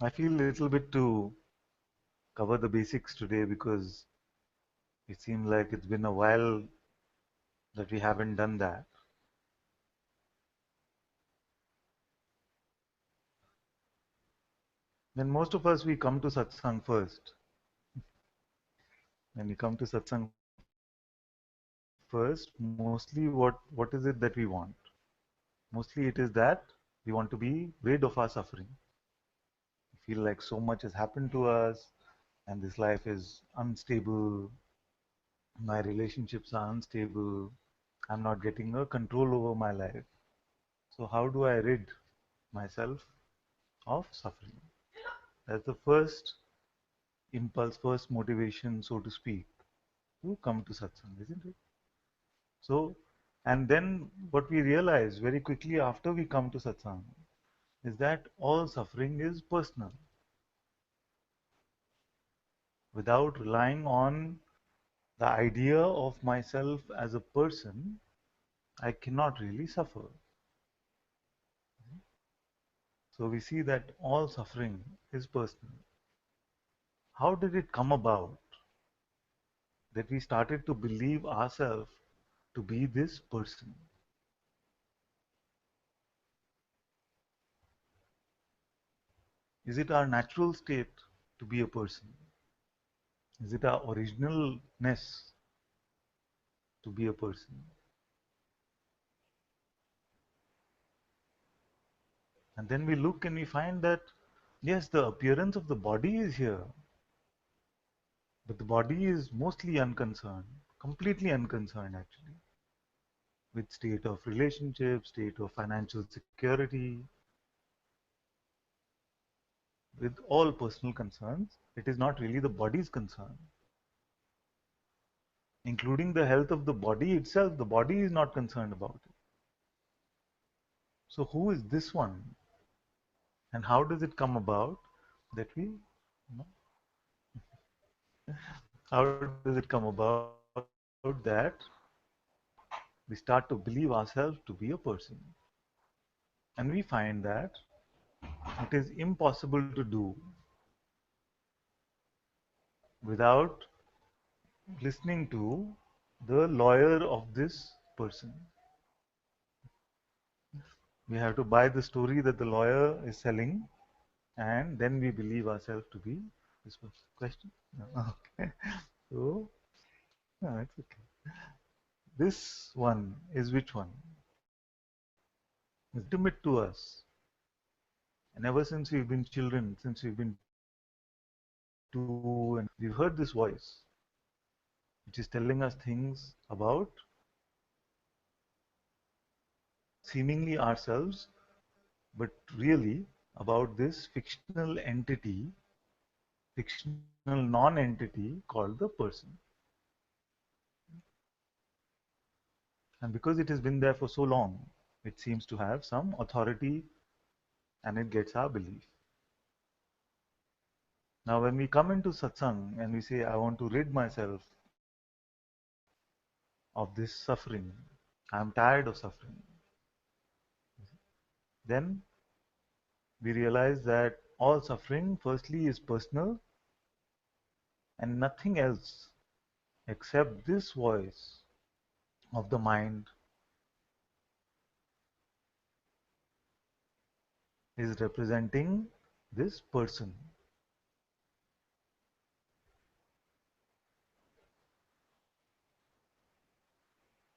I feel a little bit to cover the basics today because it seems like it's been a while that we haven't done that. Then most of us we come to satsang first. When we come to satsang first, mostly what is it that we want? Mostly it is that we want to be rid of our suffering. We feel like so much has happened to us and this life is unstable, my relationships are unstable, I'm not getting a control over my life. So how do I rid myself of suffering? That's the first impulse, first motivation, so to speak, to come to satsang, isn't it? So, and then what we realize very quickly after we come to satsang is that all suffering is personal. Without relying on the idea of myself as a person, I cannot really suffer. So we see that all suffering is personal. How did it come about that we started to believe ourselves to be this person? Is it our natural state to be a person? Is it our originalness to be a person? And then we look and we find that, yes, the appearance of the body is here, but the body is mostly unconcerned, completely unconcerned actually, with state of relationship, state of financial security, with all personal concerns. It is not really the body's concern. Including the health of the body itself, the body is not concerned about it. So who is this one? And how does it come about that how does it come about that we start to believe ourselves to be a person? And we find that it is impossible to do without listening to the lawyer of this person. We have to buy the story that the lawyer is selling, and then we believe ourselves to be this person. Question? No. Okay. So, no, it's okay. This one is which one? It's intimate to us. And ever since we've been children, since we've been 2, and we've heard this voice, which is telling us things about seemingly ourselves, but really about this fictional entity, fictional non-entity called the person. And because it has been there for so long, it seems to have some authority and it gets our belief. Now, when we come into satsang and we say, I want to rid myself of this suffering, I'm tired of suffering, then we realize that all suffering, firstly, is personal and nothing else except this voice of the mind is representing this person.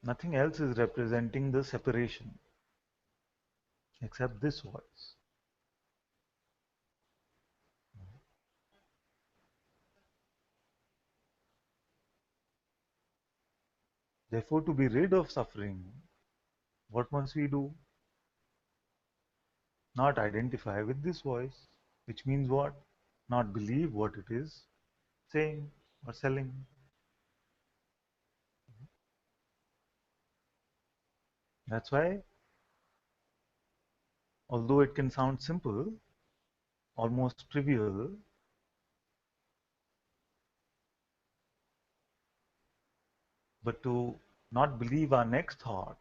Nothing else is representing the separation except this voice. Therefore, to be rid of suffering, what must we do? Not identify with this voice, which means what? Not believe what it is saying or selling. That's why, although it can sound simple, almost trivial, but to not believe our next thought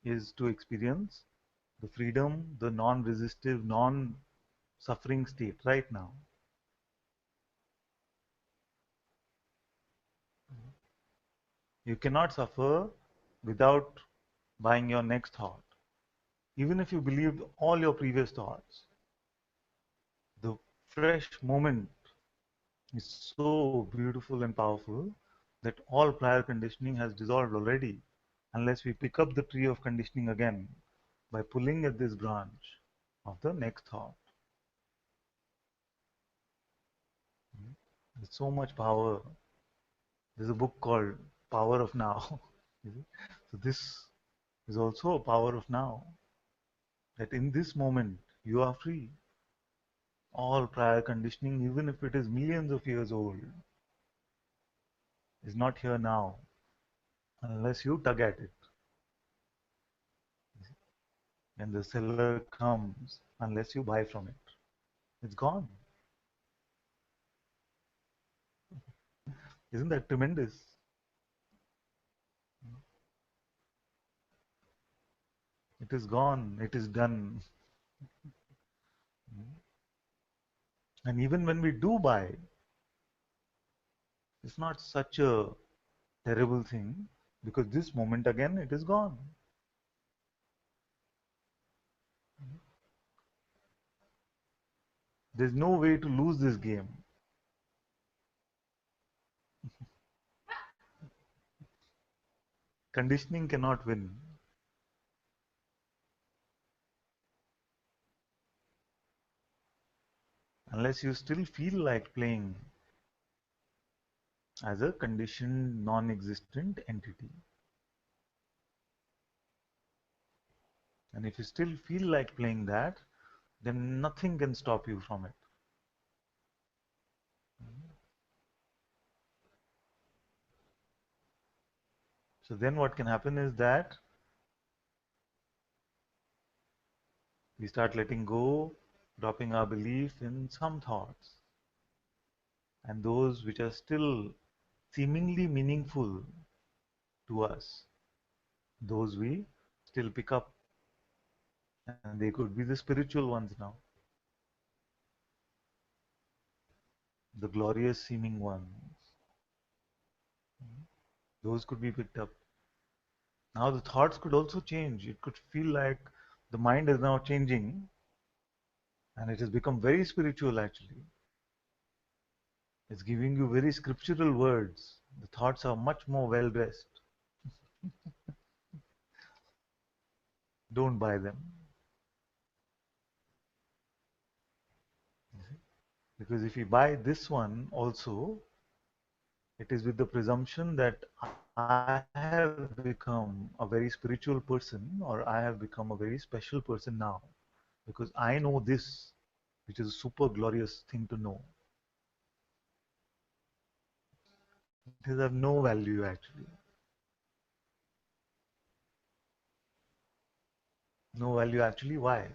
is to experience the freedom, the non-resistive, non-suffering state right now. You cannot suffer without buying your next thought. Even if you believed all your previous thoughts, the fresh moment is so beautiful and powerful that all prior conditioning has dissolved already, unless we pick up the tree of conditioning again by pulling at this branch of the next thought. There's so much power. There's a book called Power of Now. So this is also a power of now. That in this moment you are free. All prior conditioning, even if it is millions of years old, is not here now unless you tug at it. And the seller comes unless you buy from it. It's gone. Isn't that tremendous? It is gone. It is done. And even when we do buy, it's not such a terrible thing because this moment again it is gone. There's no way to lose this game. Conditioning cannot win unless you still feel like playing as a conditioned non-existent entity. And if you still feel like playing that, then nothing can stop you from it. So then what can happen is that we start letting go, dropping our belief in some thoughts. And those which are still seemingly meaningful to us, those we still pick up. And they could be the spiritual ones now, the glorious seeming ones. Those could be picked up. Now the thoughts could also change. It could feel like the mind is now changing and it has become very spiritual actually. It's giving you very scriptural words. The thoughts are much more well dressed. Don't buy them. Because if you buy this one also, it is with the presumption that I have become a very spiritual person or I have become a very special person now because I know this, which is a super glorious thing to know. It has no value actually. No value actually. Why?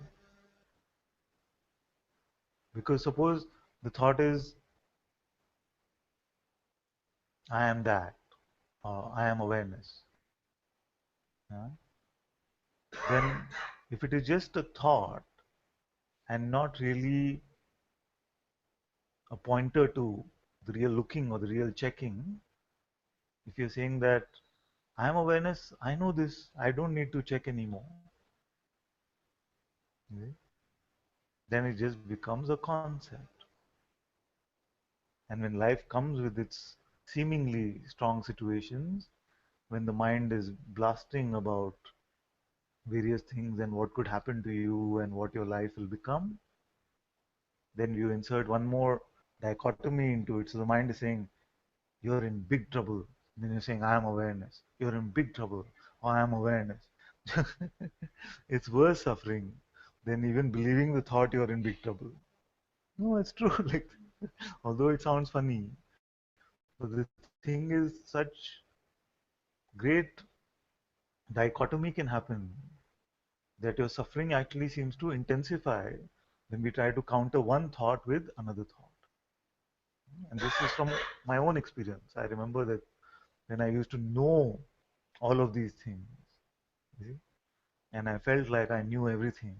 Because suppose the thought is, I am that, or I am awareness. Yeah? Then if it is just a thought and not really a pointer to the real looking or the real checking, if you're saying that I am awareness, I know this, I don't need to check anymore, okay, then it just becomes a concept. And when life comes with its seemingly strong situations, when the mind is blasting about various things and what could happen to you and what your life will become, then you insert one more dichotomy into it. So the mind is saying, you're in big trouble. Then you're saying, I am awareness. You're in big trouble. I am awareness. It's worse suffering than even believing the thought you're in big trouble. No, it's true. Like, although it sounds funny, but the thing is, such great dichotomy can happen that your suffering actually seems to intensify when we try to counter one thought with another thought. And this is from my own experience. I remember that when I used to know all of these things, you see, and I felt like I knew everything.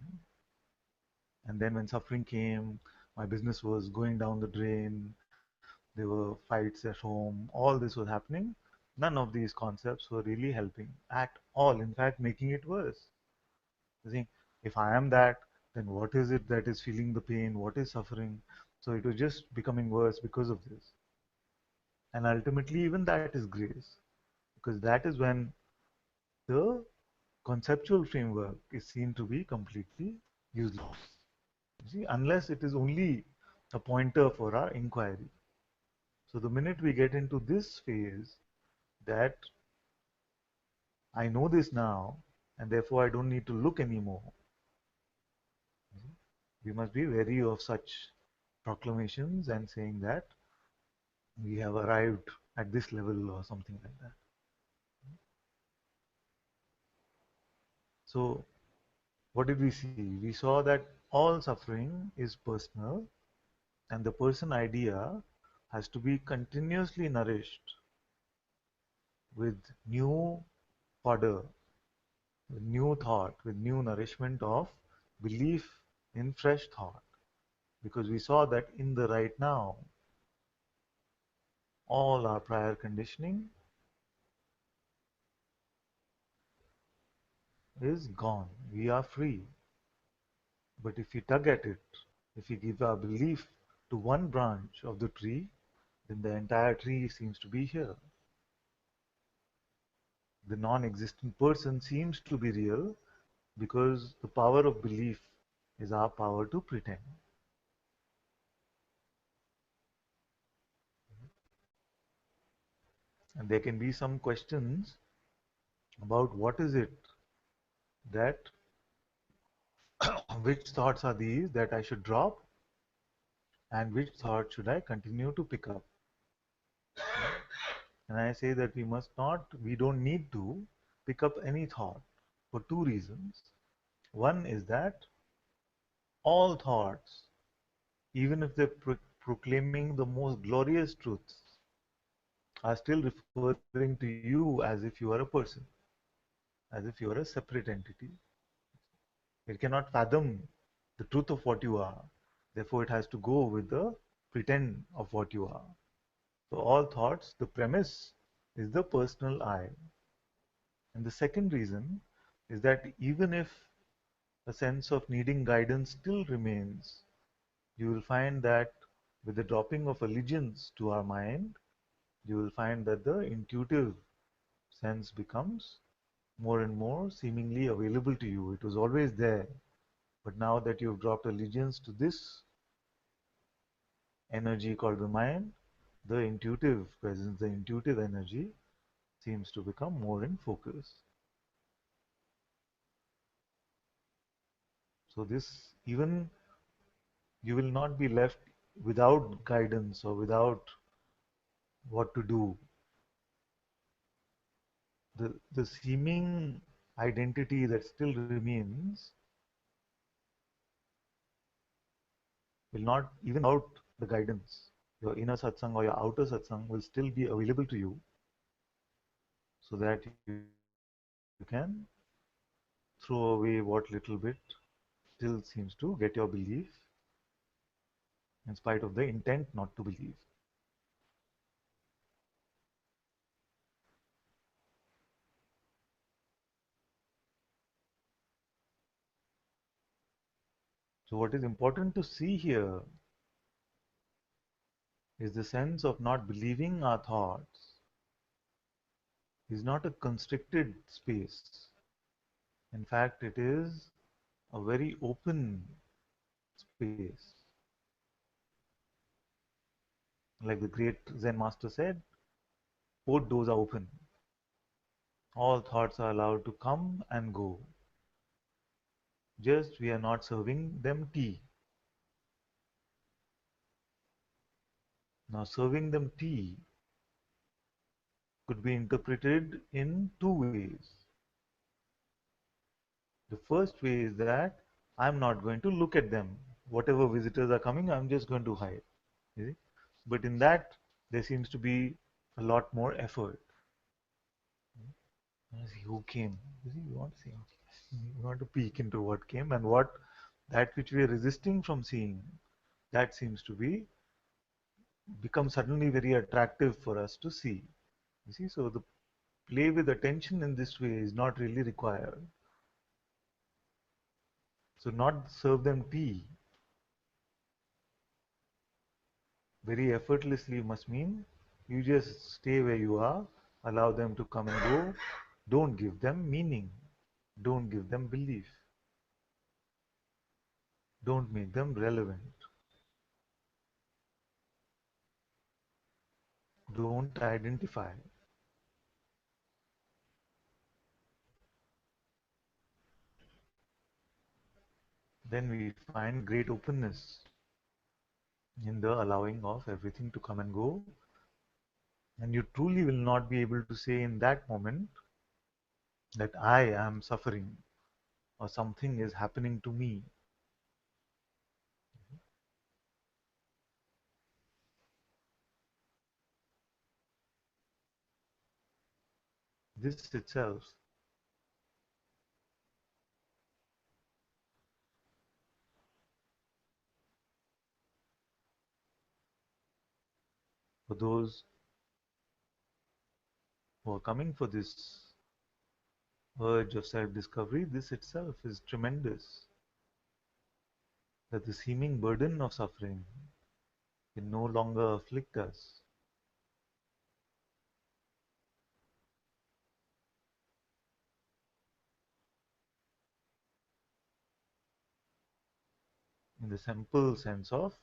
And then when suffering came, my business was going down the drain. There were fights at home. All this was happening. None of these concepts were really helping at all. In fact, making it worse. You think, if I am that, then what is it that is feeling the pain? What is suffering? So it was just becoming worse because of this. And ultimately, even that is grace, because that is when the conceptual framework is seen to be completely useless. You see, unless it is only a pointer for our inquiry. So the minute we get into this phase that I know this now and therefore I don't need to look anymore, we must be wary of such proclamations and saying that we have arrived at this level or something like that. So what did we see? We saw that all suffering is personal, and the person idea has to be continuously nourished with new fodder, with new thought, with new nourishment of belief in fresh thought. Because we saw that in the right now, all our prior conditioning is gone. We are free. But if we tug at it, if we give our belief to one branch of the tree, then the entire tree seems to be here. The non-existent person seems to be real because the power of belief is our power to pretend. And there can be some questions about what is it that, which thoughts are these that I should drop and which thoughts should I continue to pick up. And I say that we don't need to pick up any thought for two reasons. One is that all thoughts, even if they're proclaiming the most glorious truths, are still referring to you as if you are a person, as if you are a separate entity. It cannot fathom the truth of what you are. Therefore, it has to go with the pretend of what you are. So, all thoughts, the premise is the personal I. And the second reason is that even if a sense of needing guidance still remains, you will find that with the dropping of allegiance to our mind, you will find that the intuitive sense becomes more and more seemingly available to you. It was always there, but now that you've dropped allegiance to this energy called the mind, the intuitive presence, the intuitive energy seems to become more in focus. So this, even you will not be left without guidance or without what to do. The seeming identity that still remains will not, even without the guidance, your inner satsang or your outer satsang will still be available to you so that you can throw away what little bit still seems to get your belief in spite of the intent not to believe. So what is important to see here is the sense of not believing our thoughts is not a constricted space. In fact, it is a very open space. Like the great Zen master said, both doors are open. All thoughts are allowed to come and go. Just we are not serving them tea. Now, serving them tea could be interpreted in two ways. The first way is that I'm not going to look at them. Whatever visitors are coming, I'm just going to hide. You see? But in that, there seems to be a lot more effort. Let's see who came. You see, you want to see? We want to peek into what came and what that which we are resisting from seeing, that seems to be become suddenly very attractive for us to see. You see, so the play with attention in this way is not really required. So not serve them tea very effortlessly must mean you just stay where you are, allow them to come and go, don't give them meaning, don't give them belief, don't make them relevant, don't identify. Then we find great openness in the allowing of everything to come and go, and you truly will not be able to say in that moment that I am suffering or something is happening to me. This itself, for those who are coming for this urge of self-discovery, this itself is tremendous. That the seeming burden of suffering can no longer afflict us. In the simple sense of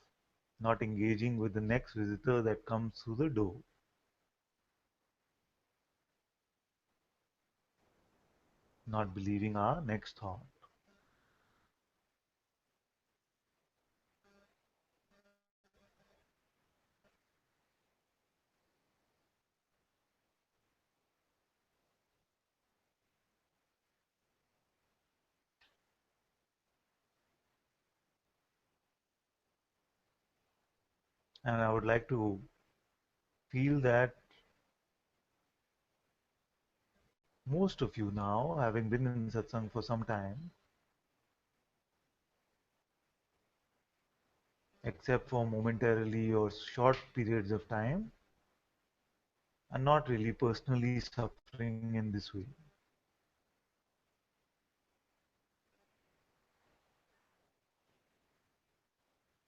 not engaging with the next visitor that comes through the door, not believing our next thought. And I would like to feel that most of you now, having been in satsang for some time, except for momentarily or short periods of time, are not really personally suffering in this way.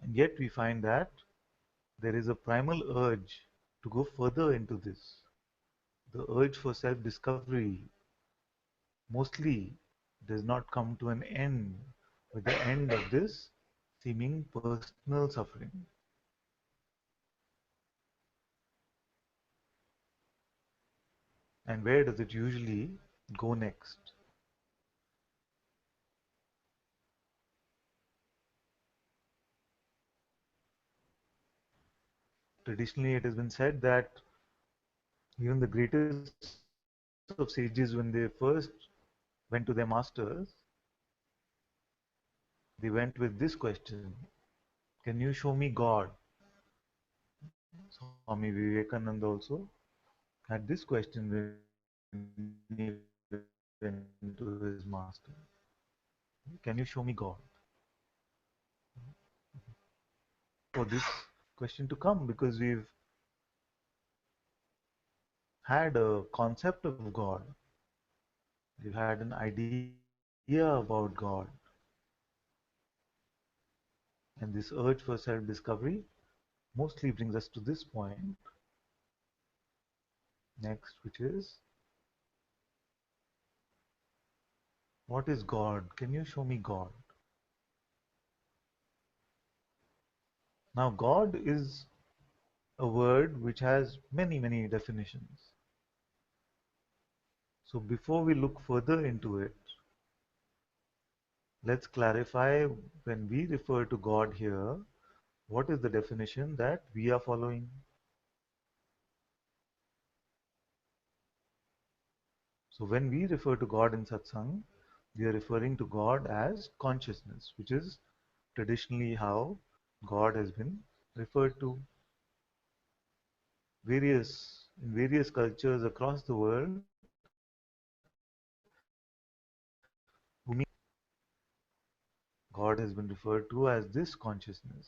And yet we find that there is a primal urge to go further into this. The urge for self-discovery mostly does not come to an end with the end of this seeming personal suffering. And where does it usually go next? Traditionally, it has been said that even the greatest of sages, when they first went to their masters, they went with this question: can you show me God? Swami Vivekananda also had this question when he went to his master: can you show me God? For this question to come, because we've had a concept of God, we've had an idea about God, and this urge for self discovery mostly brings us to this point next, which is: what is God? Can you show me God? Now, God is a word which has many, many definitions. So, before we look further into it, let's clarify when we refer to God here, what is the definition that we are following? So when we refer to God in satsang, we are referring to God as consciousness, which is traditionally how God has been referred to. In various cultures across the world, who God has been referred to as this consciousness.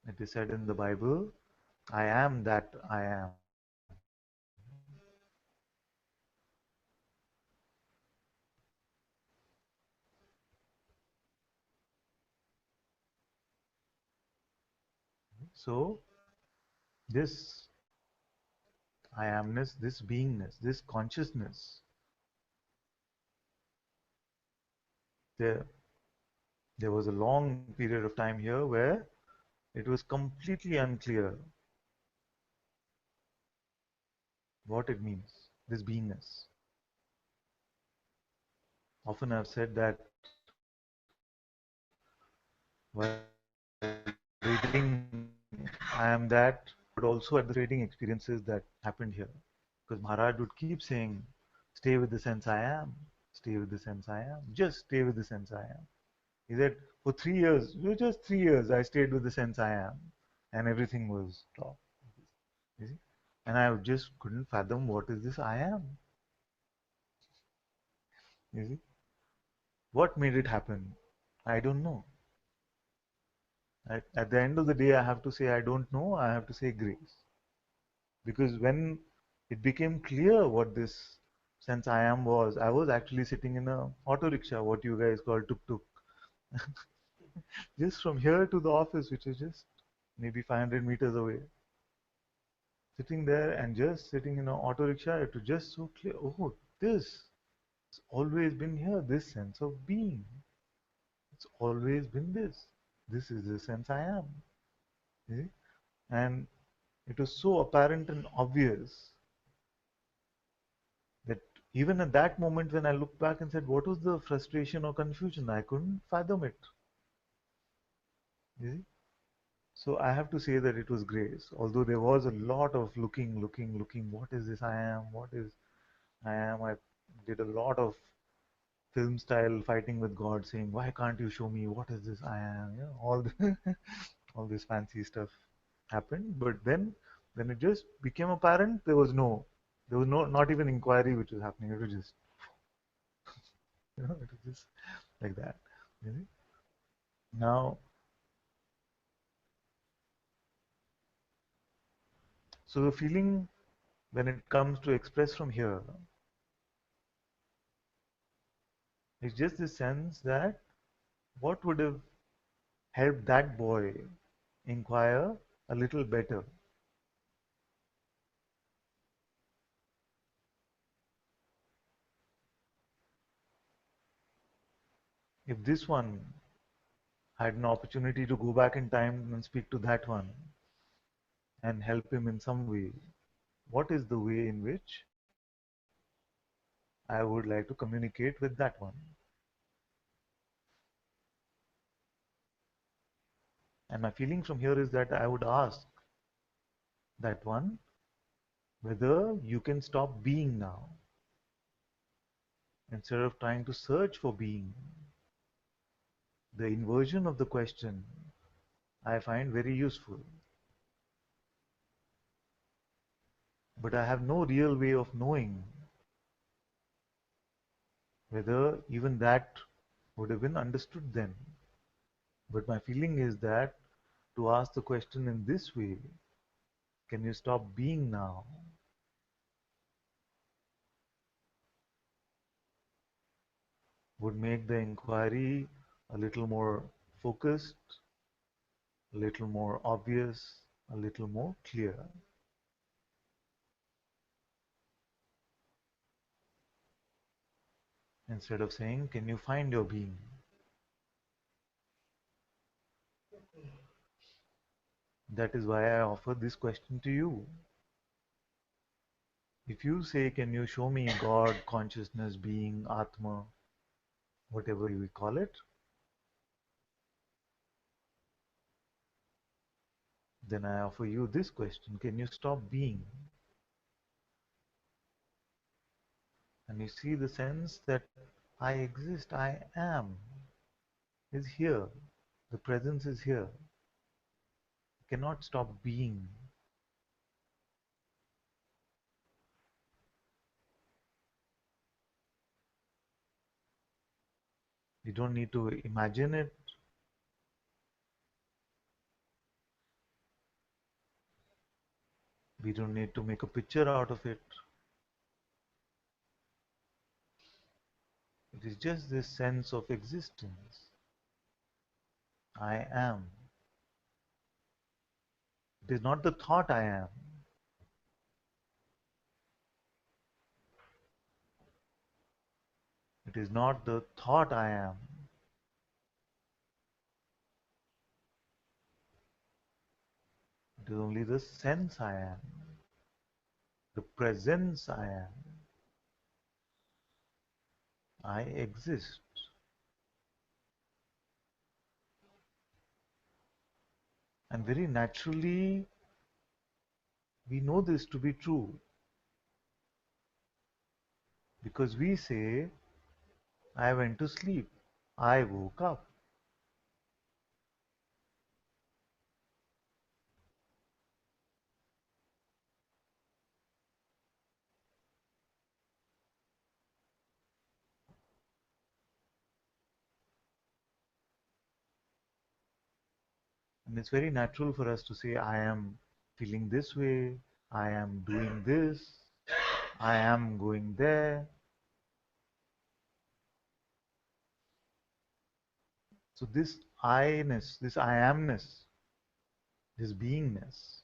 It is said in the Bible, I am that I am. So, this I amness, this beingness, this consciousness, there, there was a long period of time here where it was completely unclear what it means, this beingness. Often I've said that while reading I am that, but also at the reading experiences that happened here. Because Maharaj would keep saying, stay with the sense I am, stay with the sense I am, just stay with the sense I am. He said, for 3 years, just 3 years, I stayed with the sense I am, and everything was top. You see? And I just couldn't fathom what is this I am. You see? What made it happen? I don't know. At the end of the day, I have to say I don't know, I have to say grace. Because when it became clear what this sense I am was, I was actually sitting in a auto rickshaw, what you guys call tuk tuk, just from here to the office, which is just maybe 500 meters away. Sitting there and just sitting in an auto rickshaw, it was just so clear. Oh, this it's always been here, this sense of being. It's always been this. This is the sense I am. See? And it was so apparent and obvious that even at that moment when I looked back and said, what was the frustration or confusion? I couldn't fathom it. You see? So I have to say that it was grace. Although there was a lot of looking, what is this I am? What is I am? I did a lot of film style fighting with God, saying, "Why can't you show me what is this I am?" You know, all all this fancy stuff happened. But then, when it just became apparent, there was no, not even inquiry which was happening. It was just, it was just like that. You see? Now, so the feeling when it comes to express from here, it's just the sense that what would have helped that boy inquire a little better if this one had an opportunity to go back in time and speak to that one and help him in some way, what is the way in which I would like to communicate with that one? And my feeling from here is that I would ask that one whether you can stop being now instead of trying to search for being. The inversion of the question I find very useful. But I have no real way of knowing whether even that would have been understood then. But my feeling is that to ask the question in this way, can you stop being now, would make the inquiry a little more focused, a little more obvious, a little more clear. Instead of saying, can you find your being? That is why I offer this question to you. If you say, can you show me God, consciousness, being, Atma, whatever you call it, then I offer you this question, can you stop being? And you see the sense that I exist, I am, is here. The presence is here. You cannot stop being. We don't need to imagine it. We don't need to make a picture out of it. It is just this sense of existence. I am. It is not the thought I am. It is not the thought I am. It is only the sense I am. The presence I am. I exist. And very naturally, we know this to be true because we say, I went to sleep. I woke up. And it's very natural for us to say, I am feeling this way. I am doing this. I am going there. So this I-ness, this I amness, this beingness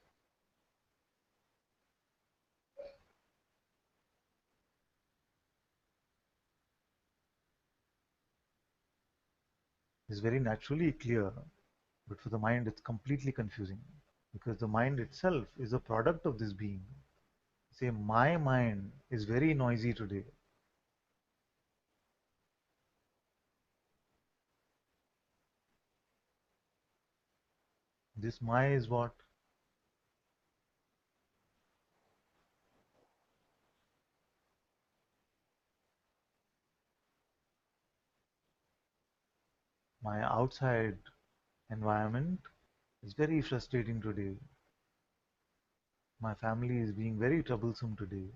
is very naturally clear, but for the mind it's completely confusing because the mind itself is a product of this being. Say, my mind is very noisy today. This my is what? My outside environment is very frustrating today. My family is being very troublesome today.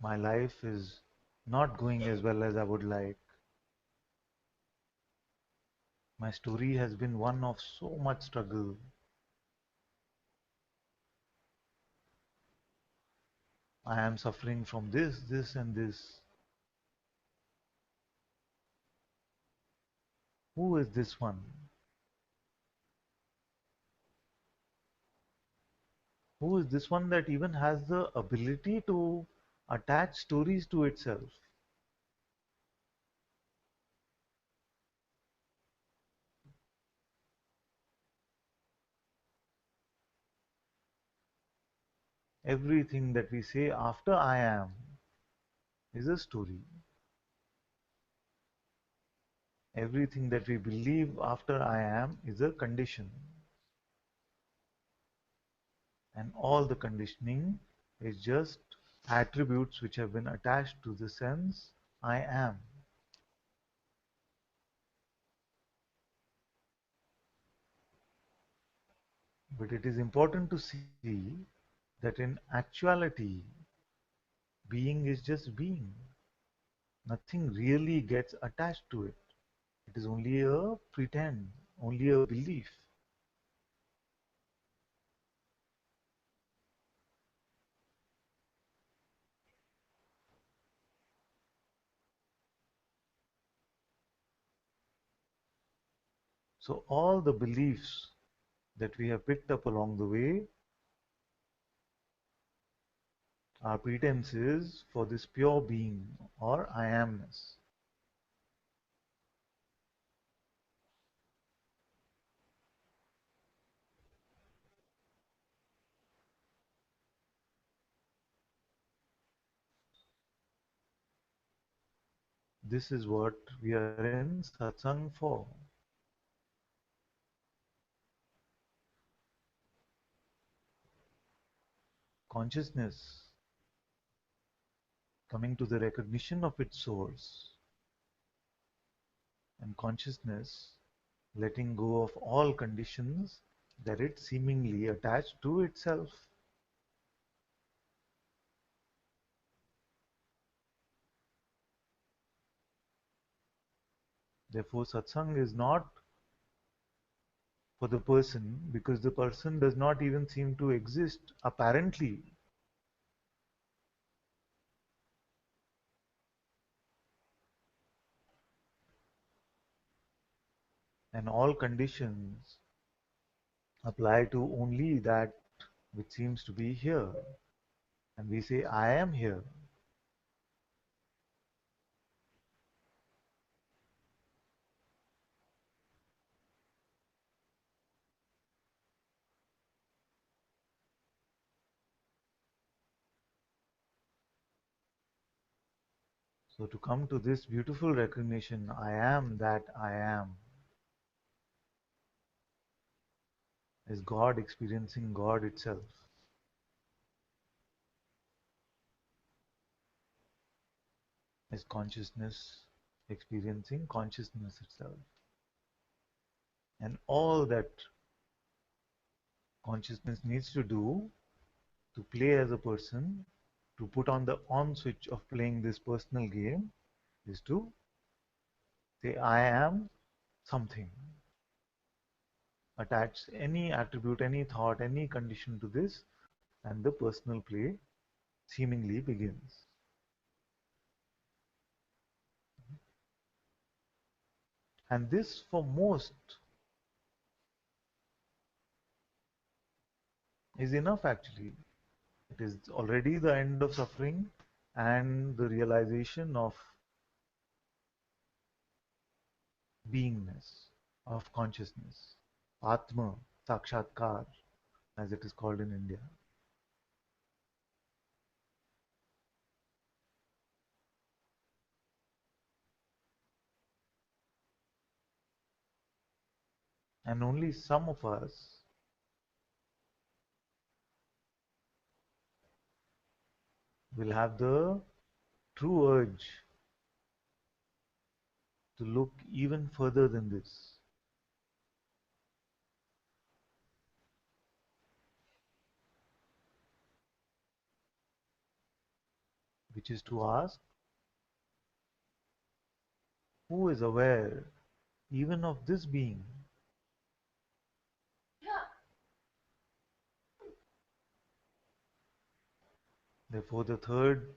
My life is not going as well as I would like. My story has been one of so much struggle. I am suffering from this, this, and this. Who is this one? Who is this one that even has the ability to attach stories to itself? Everything that we say after I am is a story. Everything that we believe after I am is a condition. And all the conditioning is just attributes which have been attached to the sense I am. But it is important to see that in actuality, being is just being. Nothing really gets attached to it. It is only a pretend, only a belief. So all the beliefs that we have picked up along the way are pretenses for this pure being or I amness. This is what we are in satsang for. Consciousness coming to the recognition of its source, and consciousness letting go of all conditions that it seemingly attached to itself. Therefore, satsang is not for the person because the person does not even seem to exist apparently. And all conditions apply to only that which seems to be here. And we say, I am here. So to come to this beautiful recognition, I am that I am, is God experiencing God itself, is consciousness experiencing consciousness itself. And all that consciousness needs to do to play as a person, to put on the on switch of playing this personal game, is to say, I am something. Attach any attribute, any thought, any condition to this, and the personal play seemingly begins. And this, for most, is enough actually. It is already the end of suffering and the realization of beingness, of consciousness, Atma, Sakshatkar, as it is called in India. And only some of us will have the true urge to look even further than this. Which is to ask, who is aware even of this being? Therefore, the third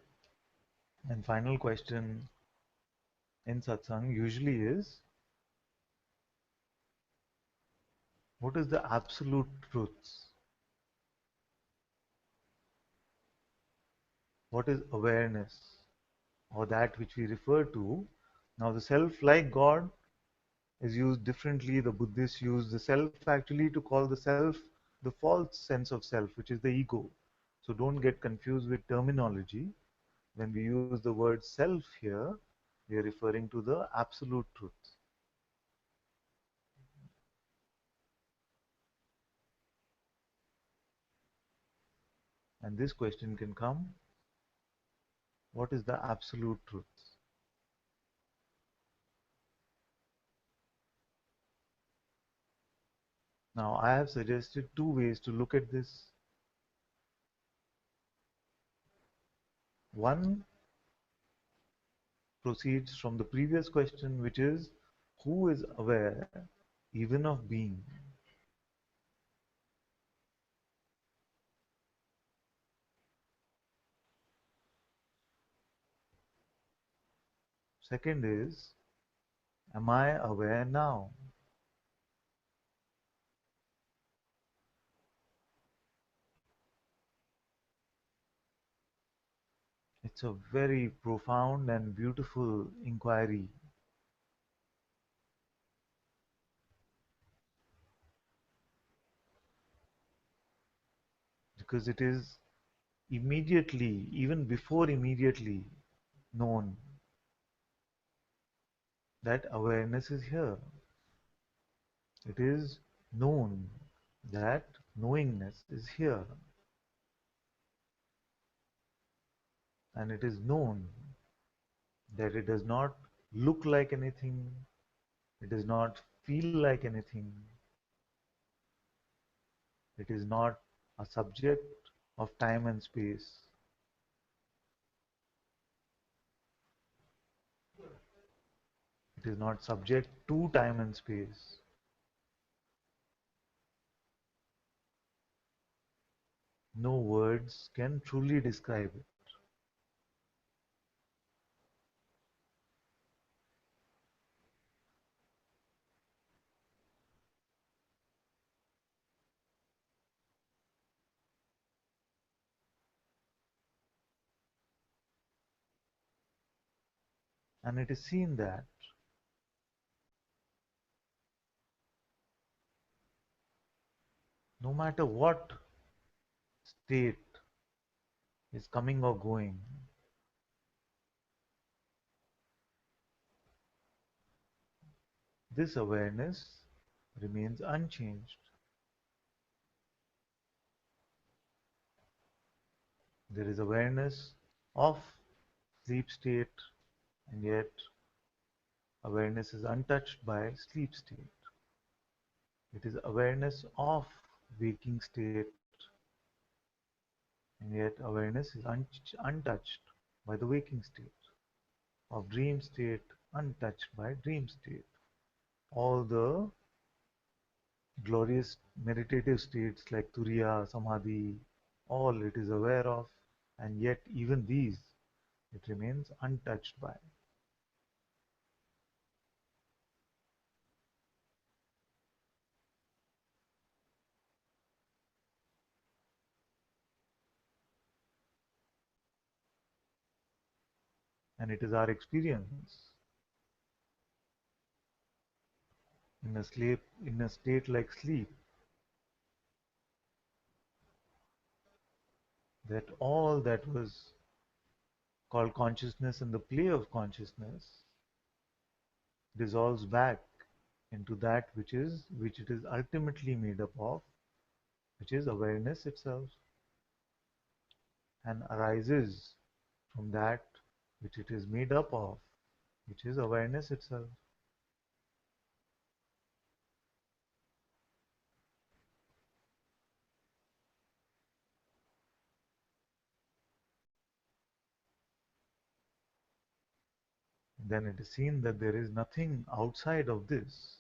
and final question in satsang usually is, what is the absolute truth? What is awareness, or that which we refer to? Now, the self, like God, is used differently. The Buddhists use the self actually to call the self the false sense of self, which is the ego. So don't get confused with terminology. When we use the word self here, we are referring to the absolute truth. And this question can come, what is the absolute truth? Now, I have suggested two ways to look at this. One proceeds from the previous question, which is, who is aware even of being? Second is, am I aware now? It's a very profound and beautiful inquiry because it is immediately, even before immediately, known that awareness is here. It is known that knowingness is here. And it is known that it does not look like anything, it does not feel like anything, it is not a subject of time and space. It is not subject to time and space. No words can truly describe it. And it is seen that no matter what state is coming or going, this awareness remains unchanged. There is awareness of sleep state, and yet awareness is untouched by sleep state. It is awareness of waking state, and yet awareness is untouched by the waking state. Of dream state, untouched by dream state. All the glorious meditative states like Turiya, Samadhi, all it is aware of, and yet even these it remains untouched by. And it is our experience in a state like sleep that all that was called consciousness and the play of consciousness dissolves back into that which it is ultimately made up of, which is awareness itself, and arises from that which it is made up of, which is awareness itself. Then it is seen that there is nothing outside of this.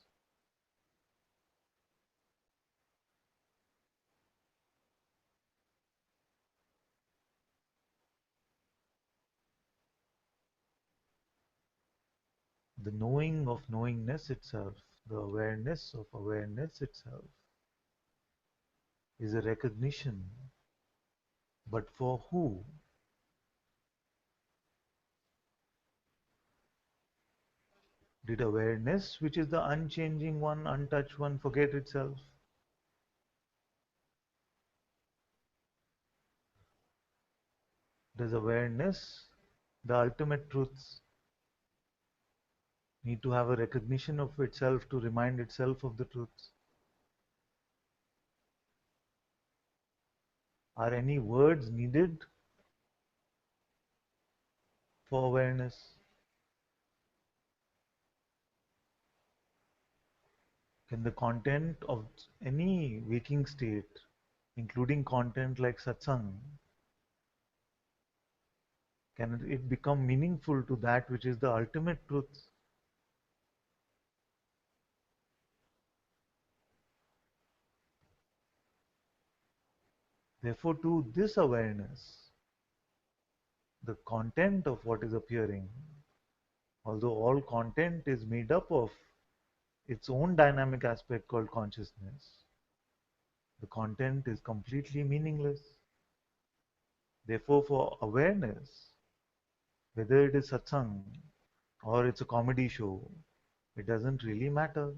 The knowing of knowingness itself, the awareness of awareness itself, is a recognition. But for who? Did awareness, which is the unchanging one, untouched one, forget itself? Does awareness, the ultimate truths, need to have a recognition of itself to remind itself of the truths? Are any words needed for awareness? Can the content of any waking state, including content like satsang, can it become meaningful to that which is the ultimate truth? Therefore, to this awareness, the content of what is appearing, although all content is made up of its own dynamic aspect called consciousness, the content is completely meaningless. Therefore, for awareness, whether it is satsang or it's a comedy show, it doesn't really matter.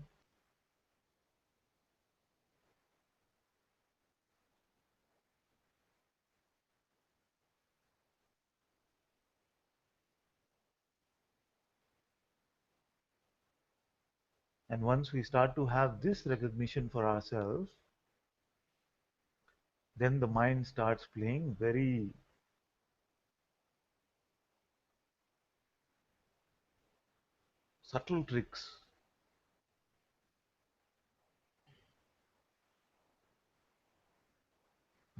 And once we start to have this recognition for ourselves, then the mind starts playing very subtle tricks.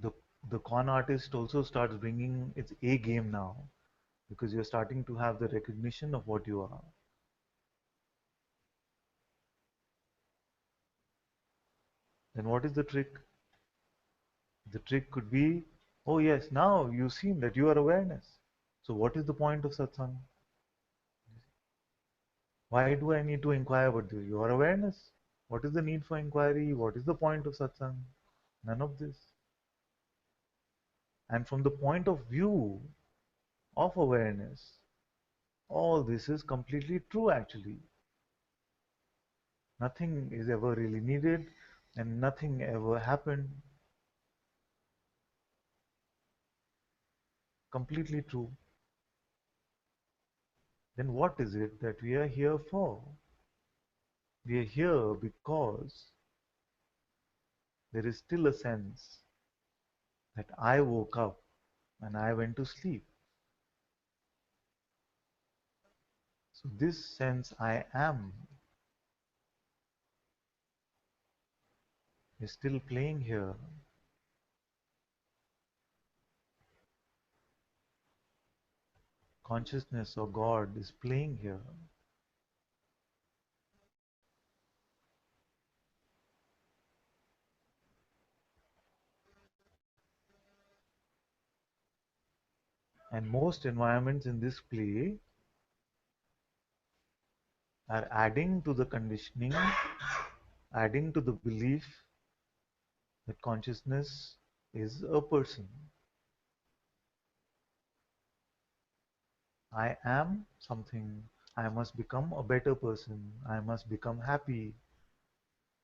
The, the con artist also starts bringing its A game now because you're starting to have the recognition of what you are. Then what is the trick? The trick could be, oh yes, now you've seen that you are awareness. So what is the point of satsang? Why do I need to inquire about your awareness? What is the need for inquiry? What is the point of satsang? None of this. And from the point of view of awareness, all this is completely true actually. Nothing is ever really needed and nothing ever happened. Completely true. Then what is it that we are here for? We are here because there is still a sense that I woke up and I went to sleep. So this sense I am is still playing here. Consciousness or God is playing here. And most environments in this play are adding to the conditioning, adding to the belief that consciousness is a person. I am something. I must become a better person. I must become happy.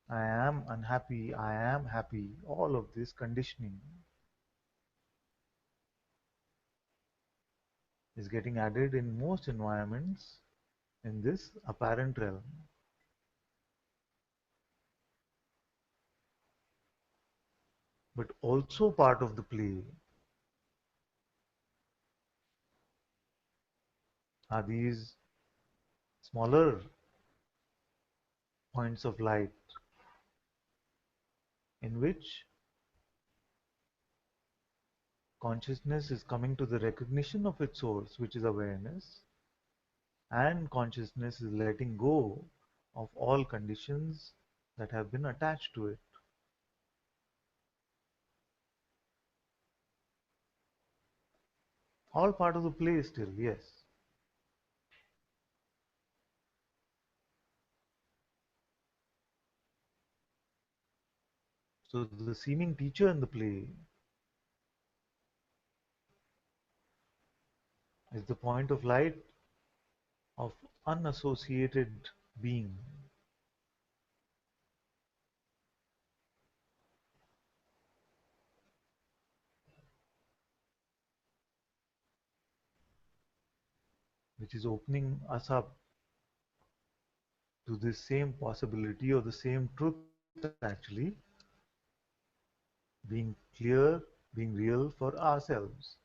I am unhappy. I am happy. All of this conditioning is getting added in most environments in this apparent realm. But also part of the play are these smaller points of light in which consciousness is coming to the recognition of its source, which is awareness, and consciousness is letting go of all conditions that have been attached to it. All part of the play still, yes. So the seeming teacher in the play is the point of light of unassociated being, which is opening us up to this same possibility or the same truth actually being clear, being real for ourselves.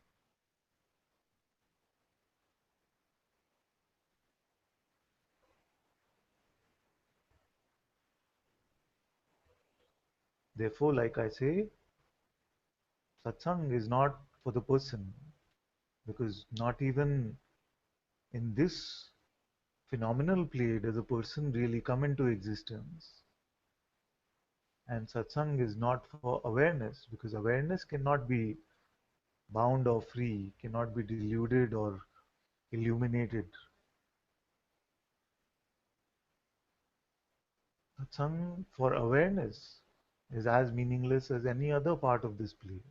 Therefore, like I say, satsang is not for the person because not even in this phenomenal play does a person really come into existence. And satsang is not for awareness because awareness cannot be bound or free, cannot be deluded or illuminated. Satsang for awareness is as meaningless as any other part of this play.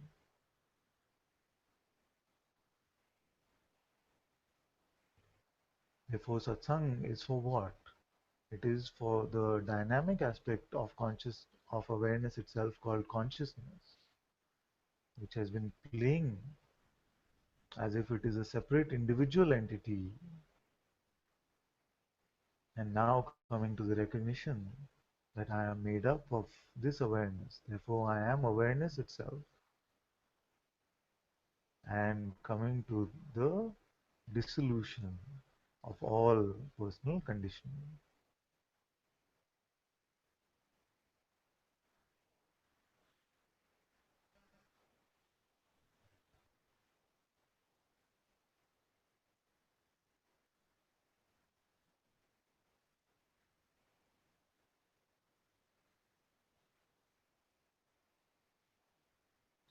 Therefore, satsang is for what? It is for the dynamic aspect of of awareness itself called consciousness, which has been playing as if it is a separate individual entity, and now coming to the recognition that I am made up of this awareness. Therefore, I am awareness itself, and coming to the dissolution of all personal conditioning.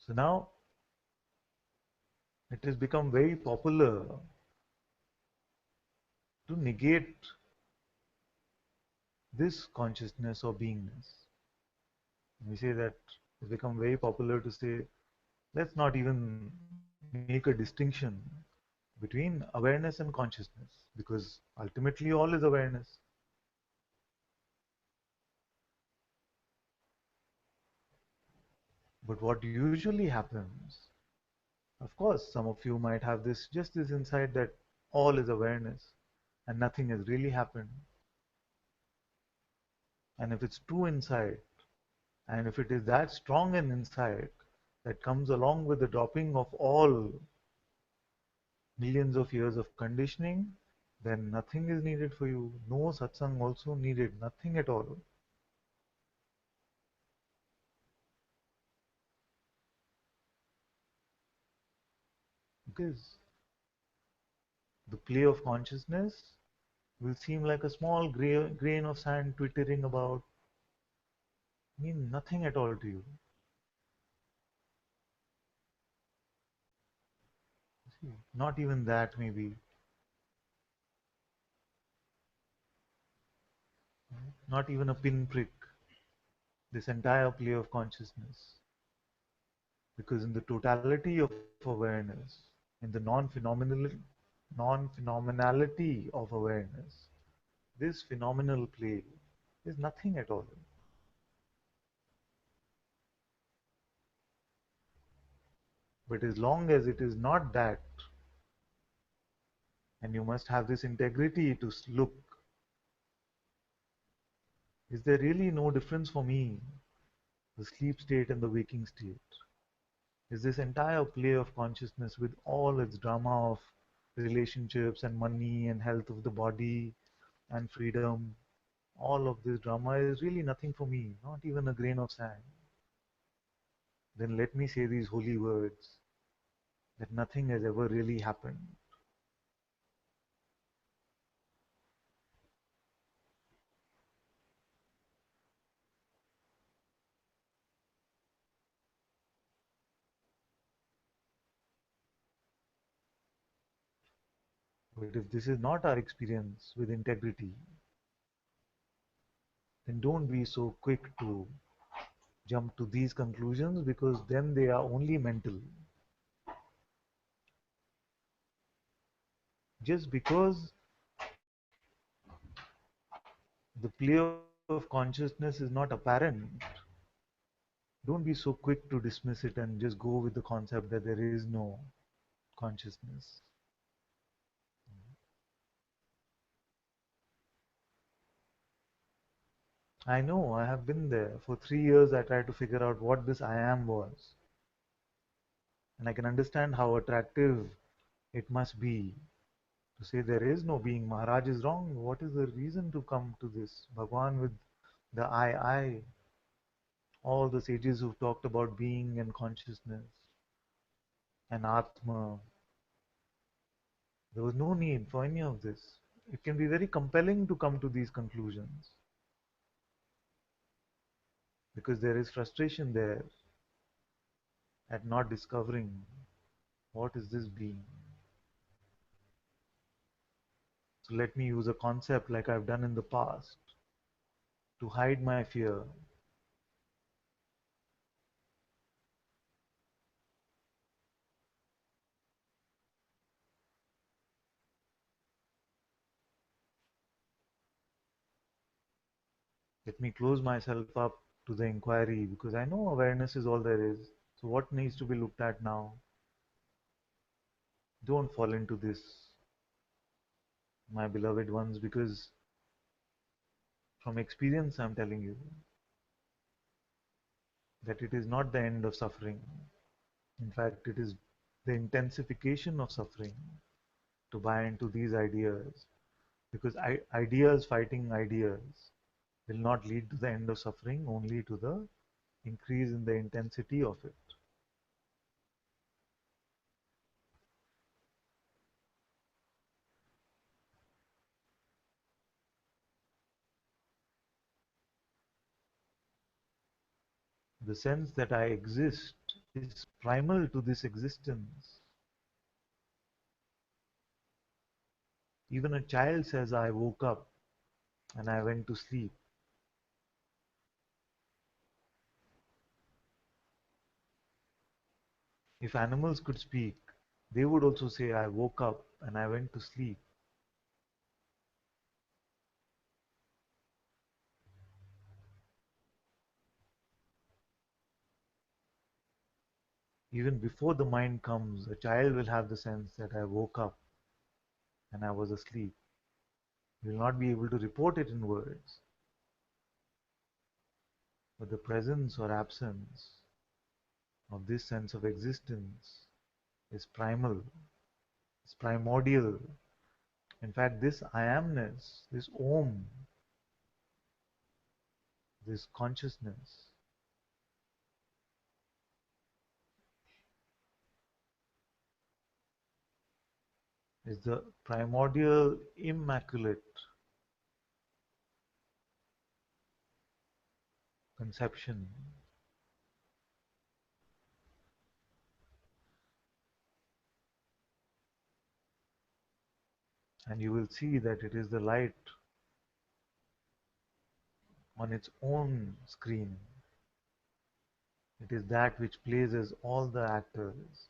So now it has become very popular to negate this consciousness or beingness. We say that it's become very popular to say, let's not even make a distinction between awareness and consciousness, because ultimately all is awareness. But what usually happens, of course, some of you might have this just this insight that all is awareness and nothing has really happened. And if it's true insight, and if it is that strong an insight that comes along with the dropping of all millions of years of conditioning, then nothing is needed for you. No satsang also needed, nothing at all. Because the play of consciousness will seem like a small grain of sand twittering about, mean nothing at all to you. See, not even that, maybe. Not even a pinprick. This entire play of consciousness. Because in the totality of awareness, in the non-phenomenality of awareness, this phenomenal play is nothing at all. But as long as it is not that, and you must have this integrity to look, is there really no difference for me, the sleep state and the waking state? Is this entire play of consciousness with all its drama of relationships and money and health of the body and freedom, all of this drama is really nothing for me, not even a grain of sand. Then let me say these holy words that nothing has ever really happened. But if this is not our experience with integrity, then don't be so quick to jump to these conclusions, because then they are only mental. Just because the play of consciousness is not apparent, don't be so quick to dismiss it and just go with the concept that there is no consciousness. I know, I have been there. For 3 years, I tried to figure out what this I am was. And I can understand how attractive it must be to say there is no being. Maharaj is wrong. What is the reason to come to this? Bhagwan with the I, all the sages who've talked about being and consciousness and Atma. There was no need for any of this. It can be very compelling to come to these conclusions because there is frustration there at not discovering what is this being. So let me use a concept like I've done in the past to hide my fear. Let me close myself up to the inquiry because I know awareness is all there is. So what needs to be looked at now? Don't fall into this, my beloved ones, because from experience I'm telling you that it is not the end of suffering. In fact, it is the intensification of suffering to buy into these ideas, because ideas fighting ideas will not lead to the end of suffering, only to the increase in the intensity of it. The sense that I exist is primal to this existence. Even a child says, I woke up and I went to sleep. If animals could speak, they would also say, I woke up and I went to sleep. Even before the mind comes, a child will have the sense that I woke up and I was asleep. He will not be able to report it in words, but the presence or absence of this sense of existence is primal, is primordial. In fact, this I amness, this Om, this consciousness, is the primordial, immaculate conception. And you will see that it is the light on its own screen. It is that which pleases all the actors.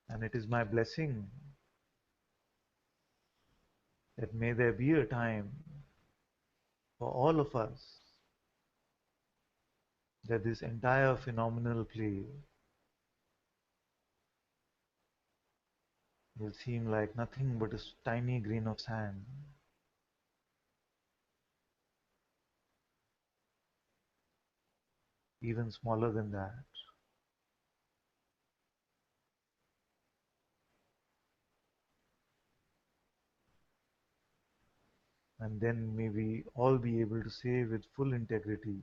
And it is my blessing that may there be a time for all of us that this entire phenomenal play will seem like nothing but a tiny grain of sand, even smaller than that. And then may we all be able to say with full integrity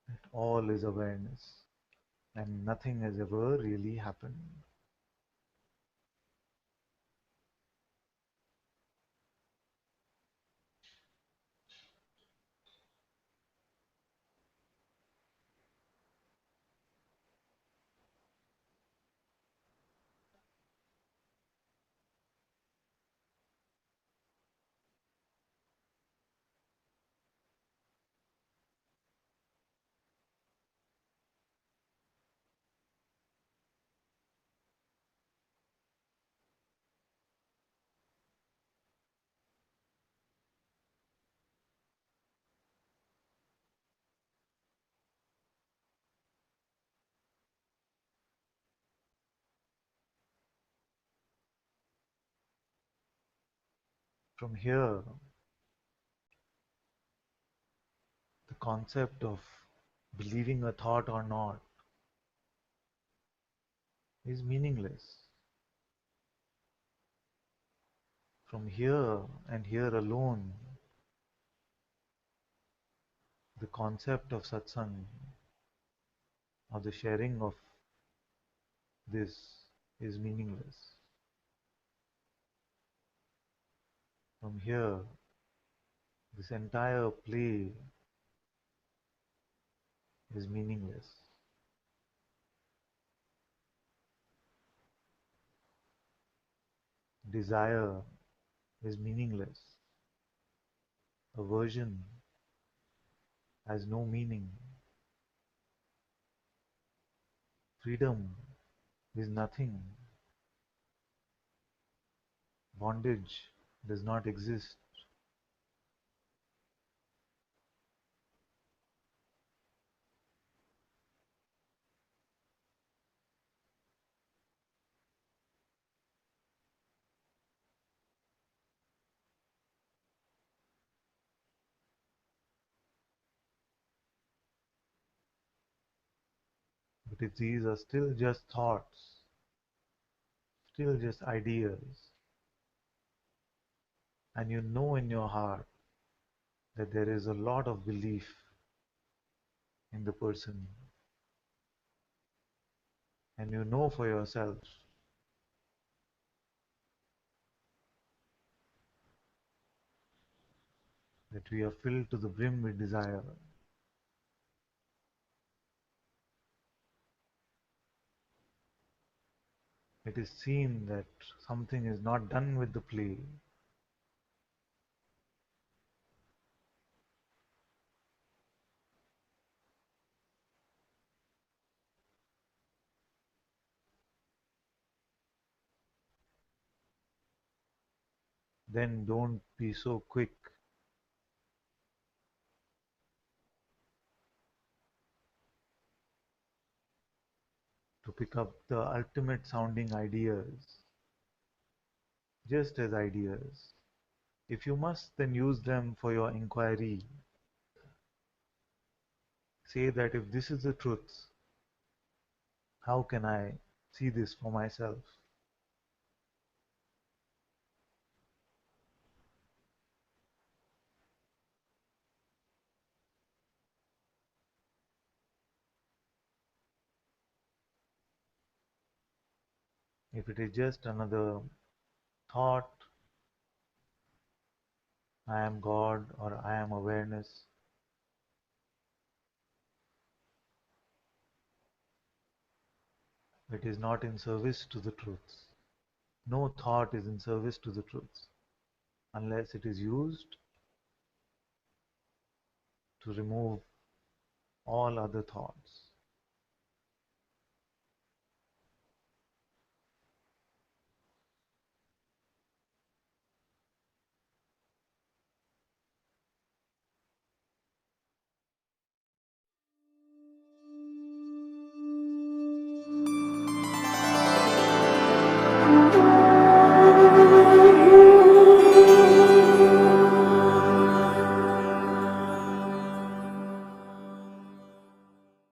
that all is awareness and nothing has ever really happened. From here, the concept of believing a thought or not is meaningless. From here and here alone, the concept of satsang or the sharing of this is meaningless. From here, this entire play is meaningless. Desire is meaningless. Aversion has no meaning. Freedom is nothing. Bondage does not exist. But these are still just thoughts, still just ideas, and you know in your heart that there is a lot of belief in the person, and you know for yourself that we are filled to the brim with desire. It is seen that something is not done with the play. Then don't be so quick to pick up the ultimate sounding ideas just as ideas. If you must, then use them for your inquiry. Say that if this is the truth, how can I see this for myself? If it is just another thought, I am God or I am awareness, it is not in service to the truth. No thought is in service to the truth unless it is used to remove all other thoughts.